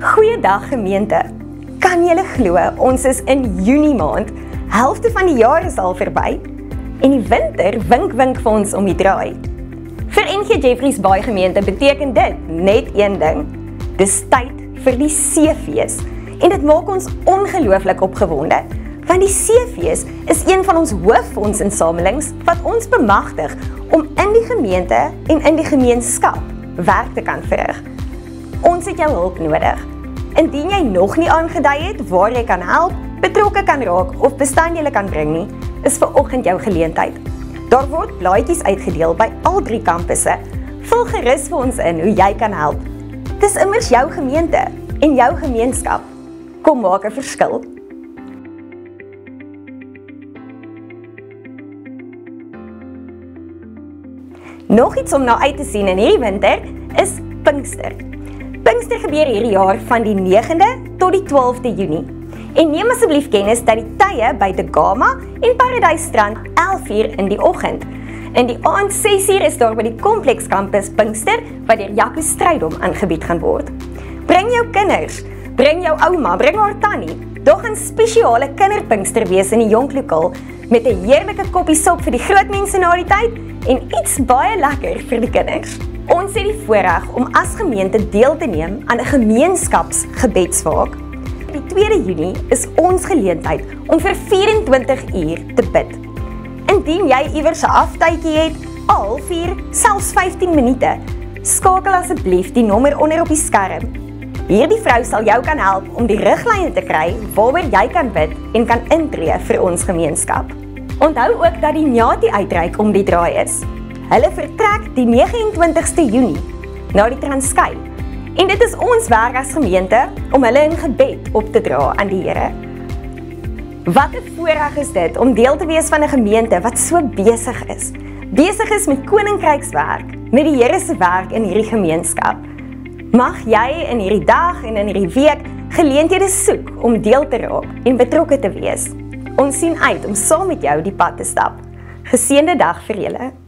Goeiedag gemeente. Kan julle glo, ons is in Junie maand. Helfte van die jaar is al verby. En die winter wink vir ons om die draai. Vir NG Jeffreys Baai gemeente beteken dit net een ding. Dis tyd vir die seefees. En dit maak ons ongelooflik opgewonde. Want die seefees is een van ons hoofondsinsamelings wat ons bemagtig om in die gemeente en in die gemeenskap werk te kan verrig. Ons het jou hulp nodig. Indien jy nog nie aangedui het waar jy kan help, betrokke kan raak of bestanddele kan bring nie, is vanoggend jou geleentheid. Daar word blaadjies uitgedeel by al 3 kampusse. Vul gerus vir ons in hoe jy kan help. Dis immers jou gemeente en jou gemeenskap. Kom maak 'n verskil. Nog iets om na uit te sien in hierdie winter is Pinkster. Pinkster gebeur hierdie jaar van die 9de tot die 12de Junie. En neem asseblief kennis dat die tye by De Gama en Paradise Strand 11:00 in die oggend. In die aand 6:00 is daar by die Kompleks Kampus Pinkster wat deur Jaco Strydom aangebied gaan word. Bring jou kinders, bring jou ouma, bring haar tannie. Daar gaan spesiale kinderpinkster wees in die Jonklokaal met 'n heerlike koppie sop vir die groot mense na die tyd en iets baie lekker vir die kinders. Ons het die voorreg om as gemeente deel te neem aan 'n gemeenskapsgebedswaak. Die 2de Junie is ons geleentheid om vir 24 uur te bid. Indien jy iewers 'n aftydjie het, al 4, selfs 15 minute, skakel asseblief die nommer onder op die skerm. Hierdie vrou sal jou kan help om die riglyne te kry waaroor jy kan bid en kan intree vir ons gemeenskap. Onthou ook dat die Nyati uitreik om die draai is. Hulle vertrek die 29ste Junie na die Transkei. En dit is ons werk as gemeente om hulle in gebed op te dra aan die Here. Wat 'n voorreg is dit om deel te wees van 'n gemeente wat so besig is. Besig is met koninkrykswerk, met die Here se werk in hierdie gemeenskap. Mag jy in hierdie dag en in hierdie week geleenthede soek om deel te raak en betrokke te wees. Ons sien uit om saam met jou die pad te stap. Geseënde dag vir julle.